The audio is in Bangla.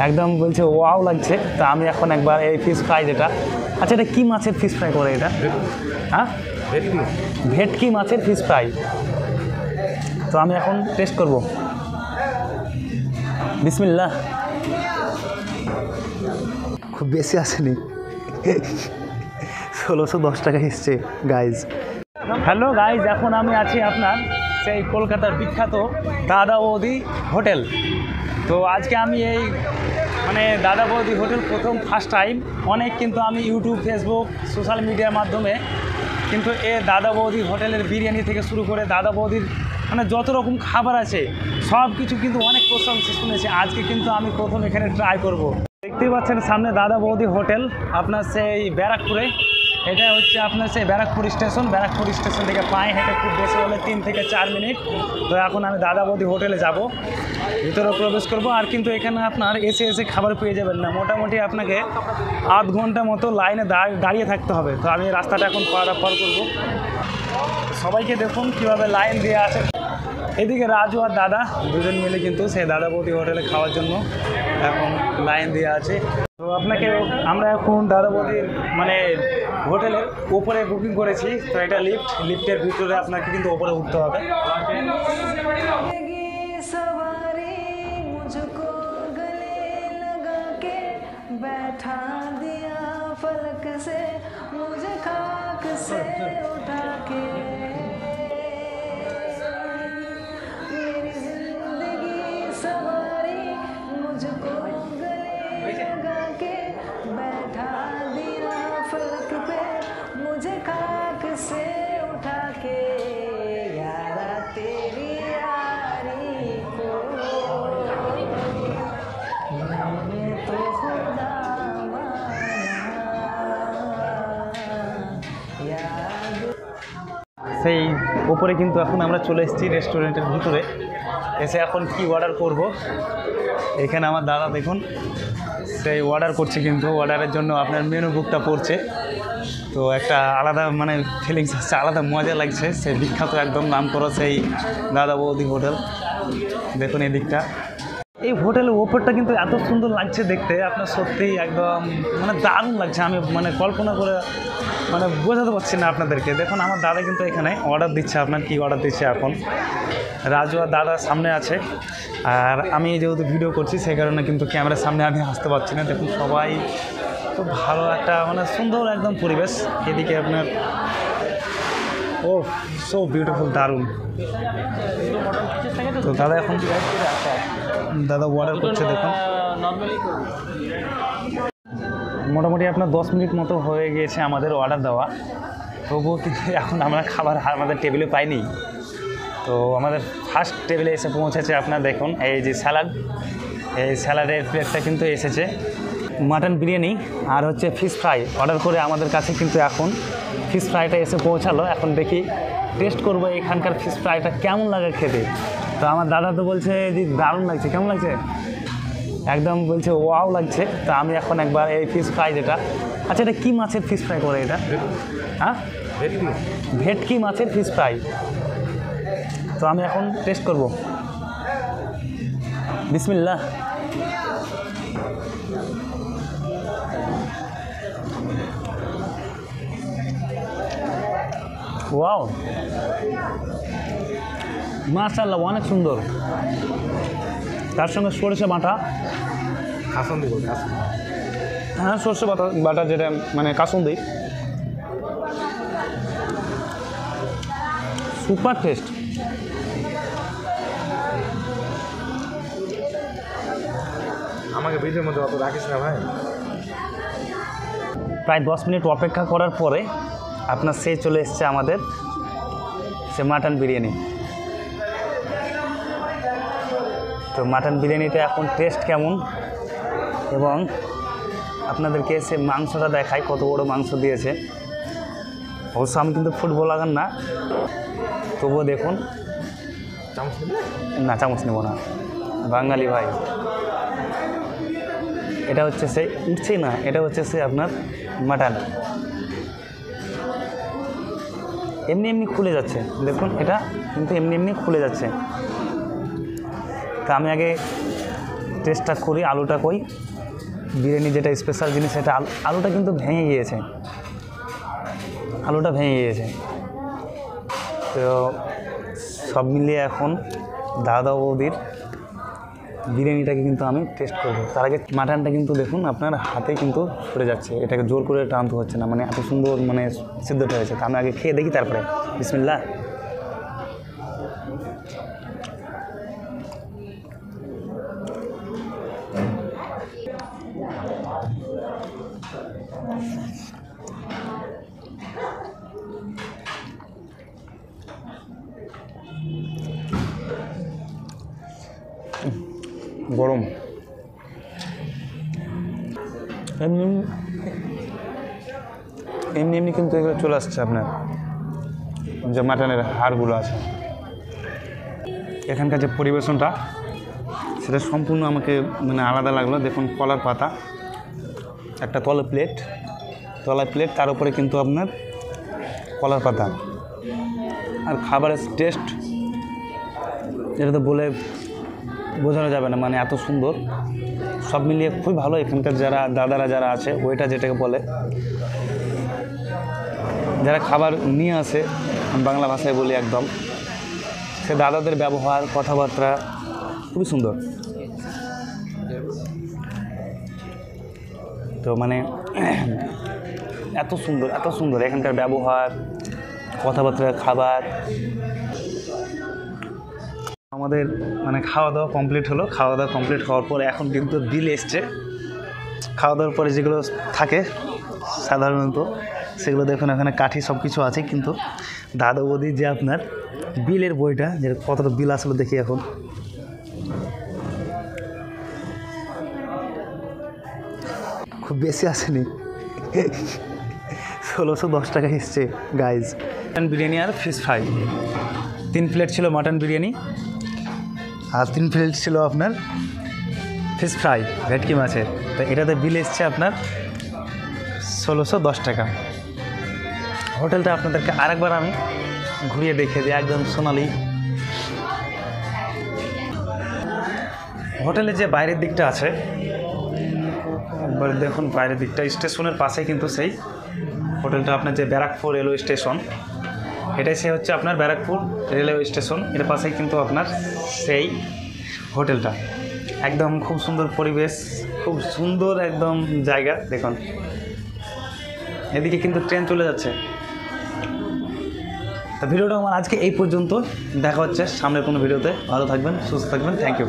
একদম বলছে ওয়াও লাগছে। তো আমি এখন একবার এই ফিশ ফ্রাই যেটা, আচ্ছা এটা কী মাছের ফিশ ফ্রাই করে এটা? হ্যাঁ, ভেটকি মাছের ফিশ ফ্রাই। তো আমি এখন টেস্ট করব। বিসমিল্লাহ। খুব বেশি আসেনি, 1610 টাকা এসছে গাইজ। হ্যালো গাইজ, এখন আমি আছি আপনার সেই কলকাতার বিখ্যাত দাদা বৌদি হোটেল। তো আজকে আমি এই দাদা বৌদি হোটেল ফার্স্ট টাইম, অনেক কিন্তু আমি ইউটিউব, ফেসবুক, সোশ্যাল মিডিয়ার মাধ্যমে কিন্তু দাদা বৌদি হোটেলের বিরিয়ানি থেকে শুরু করে দাদা বৌদির যত রকম খাবার আছে সব কিছু কিন্তু অনেক প্রশংসা শুনেছি। আজকে কিন্তু আমি প্রথম এখানে ট্রাই করব। দেখতেই পাচ্ছেন সামনে দাদা বৌদি হোটেল, আপনার সেই ব্যারাকপুরে। এটা হচ্ছে আপনার সেই ব্যারাকপুর স্টেশন থেকে পায়ে হেঁটে খুব বেশি হলে 3 থেকে 4 মিনিট। তো এখন আমি দাদা বৌদি হোটেলে যাব, ভিতরে প্রবেশ করব। আর কিন্তু এখানে আপনার এসে খাবার পেয়ে যাবেন না, মোটামুটি আপনাকে আধ ঘন্টা মতো লাইনে দাঁড়িয়ে থাকতে হবে। তো আমি রাস্তাটা এখন পার করব। সবাইকে দেখুন কীভাবে লাইন দিয়ে আছে। এদিকে রাজু আর দাদা দুজন মিলে কিন্তু সেই দাদা বৌদি হোটেলে খাওয়ার জন্য এখন লাইন দিয়ে আছে। তো আমরা এখন দাদা বৌদির হোটেলের ওপরে বুকিং করেছি। তো এটা লিফটের ভিতরে আপনাকে কিন্তু ওপরে উঠতে হবে। সেই ওপরে কিন্তু এখন আমরা চলে এসেছি রেস্টুরেন্টের ভিতরে। এসে এখন কি অর্ডার করব, এখানে আমার দাদা দেখুন সেই অর্ডার করছে, কিন্তু অর্ডারের জন্য আপনার মেনু বুকটা পড়ছে। তো একটা আলাদা ফিলিংস আসছে, আলাদা মজা লাগছে। সেই বিখ্যাত একদম নাম করা সেই দাদা বৌদি হোটেল। দেখুন এই দিকটা, এই হোটেলের ওপরটা কিন্তু এত সুন্দর লাগছে দেখতে, আপনার সত্যিই একদম দারুণ লাগছে। আমি কল্পনা করে বোঝাতে পারছি না আপনাদেরকে। দেখুন আমার দাদা কিন্তু এখানে অর্ডার দিচ্ছে। আপনার কি অর্ডার দিচ্ছে এখন? রাজু আর দাদা সামনে আছে, আর আমি যেহেতু ভিডিও করছি সেই কারণে কিন্তু ক্যামেরার সামনে আমি আসতে পারছি না। দেখুন সবাই খুব ভালো একটা সুন্দর একদম পরিবেশ। এদিকে আপনার ও সো বিউটিফুল, দারুণ। তো দাদা এখন দাদা অর্ডার করছে। দেখুন মোটামুটি আপনার 10 মিনিট মতো হয়ে গিয়েছে আমাদের অর্ডার দেওয়া, তবুও কিন্তু এখন আমরা খাবার আমাদের টেবিলে পাইনি। তো আমাদের ফার্স্ট টেবিলে এসে পৌঁছেছে আপনার দেখুন এই যে স্যালাড, এই স্যালাডের প্লেটটা কিন্তু এসেছে। মাটন বিরিয়ানি আর হচ্ছে ফিশ ফ্রাই অর্ডার করে আমাদের কাছে কিন্তু এখন ফিশ ফ্রাইটা এসে পৌঁছালো। এখন দেখি টেস্ট করবো এখানকার ফিশ ফ্রাইটা কেমন লাগে খেতে। তো আমার দাদা তো বলছে যে দারুণ লাগছে। কেমন লাগছে? একদম বলছে ওয়াও লাগছে। তো আমি এখন একবার এই ফিশ ফ্রাই যেটা, আচ্ছা এটা কী মাছের ফিশ ফ্রাই করে এটা? হ্যাঁ, ভেটকি মাছের ফিশ ফ্রাই। তো আমি এখন টেস্ট করব। বিসমিল্লাহ। ওয়াও, মাশাআল্লাহ অনেক সুন্দর। তার সঙ্গে সরষে বাটা, কাসুন্দি, হ্যাঁ সরষে বাটা যেটা কাসুন্দি, সুপার টেস্ট। আমাকে ভিডিওর মধ্যে অত রাখিস না ভাই। প্রায় 10 মিনিট অপেক্ষা করার পরে আপনার সে চলে এসছে আমাদের সে মাটন বিরিয়ানি। তো মাটন বিরিয়ানিটা এখন টেস্ট কেমন, এবং আপনাদেরকে সে মাংসটা দেখাই কত বড় মাংস দিয়েছে। অবশ্য আমি কিন্তু ফুটবলার না, তবুও দেখুন। না চামচ নেব না, বাঙালি ভাই। এটা হচ্ছে সে উঠছেই না, এটা হচ্ছে সে আপনার মাটন, এমনি এমনি খুলে যাচ্ছে। দেখুন এটা কিন্তু এমনি এমনি খুলে যাচ্ছে। তা আমি আগে টেস্টটা করি আলুটা কই। বিরিয়ানি যেটা স্পেশাল জিনিস সেটা আলুটা কিন্তু ভেঙে গিয়েছে, আলুটা ভেঙে গিয়েছে। তো সব মিলিয়ে এখন দাদা বৌদির বিরিয়ানিটাকে কিন্তু আমি টেস্ট করবো। তার আগে মাটনটা কিন্তু দেখুন আপনার হাতে কিন্তু সরে যাচ্ছে, এটাকে জোর করে টানতে হচ্ছে না, মানে এত সুন্দর মানে সিদ্ধটা হয়েছে। তা আমি আগে খেয়ে দেখি, তারপরে বিসমিল্লাহ। গরম, এমনি এমনি এমনি কিন্তু এগুলো চলে আসছে আপনার যে মাটনের হাড়গুলো আছে। এখানকার যে পরিবেশনটা সেটা সম্পূর্ণ আমাকে মানে আলাদা লাগলো। দেখুন কলার পাতা, একটা তলায় প্লেট, তার উপরে কিন্তু আপনার কলার পাতা, আর খাবারের টেস্ট এটা তো বলে বোঝানো যাবে না, মানে এত সুন্দর। সব মিলিয়ে খুবই ভালো। এখানকার যারা দাদারা যারা আছে, ওইটা যেটাকে বলে যারা খাবার নিয়ে আসে, বাংলা ভাষায় বলি একদম, সে দাদাদের ব্যবহার কথাবার্তা খুবই সুন্দর। তো মানে এত সুন্দর এখানকার ব্যবহার, কথাবার্তা, খাবার। আমাদের মানে খাওয়া দাওয়া কমপ্লিট হলো। খাওয়া দাওয়া কমপ্লিট হওয়ার পরে এখন কিন্তু বিল এসছে। খাওয়া দাওয়ার পরে যেগুলো থাকে সাধারণত সেগুলো দেখুন এখানে কাঠি সব কিছু আছে, কিন্তু দাদা বৌদি যে আপনার বিলের বইটা, যে কতটা বিল আসলে দেখি এখন। খুব বেশি আসেনি, 1610 টাকা এসছে গাইজ। মাটন বিরিয়ানি আর ফিশ ফ্রাই, 3 প্লেট ছিল মাটন বিরিয়ানি, আর 3 প্লেট ছিল আপনার ফিশ ফ্রাই ভেটকি মাছের। তো এটাতে বিল এসছে আপনার 1610 টাকা। হোটেলটা আপনাদেরকে আরেকবার আমি ঘুরিয়ে দেখে দিই, একদম সোনালি। হোটেলের যে বাইরের দিকটা আছে, একবার দেখুন বাইরের দিকটা, স্টেশনের পাশে কিন্তু সেই হোটেলটা। আপনার যে ব্যারাকপুর রেলওয়ে স্টেশন, এটাই সে হচ্ছে আপনার ব্যারাকপুর রেলওয়ে স্টেশন, এর পাশেই কিন্তু আপনার সেই হোটেলটা। একদম খুব সুন্দর পরিবেশ, খুব সুন্দর একদম জায়গা। দেখুন এদিকে কিন্তু ট্রেন চলে যাচ্ছে। তো ভিডিওটা আমার আজকে এই পর্যন্ত, দেখা হচ্ছে সামনের কোনো ভিডিওতে। ভালো থাকবেন, সুস্থ থাকবেন, থ্যাংক ইউ।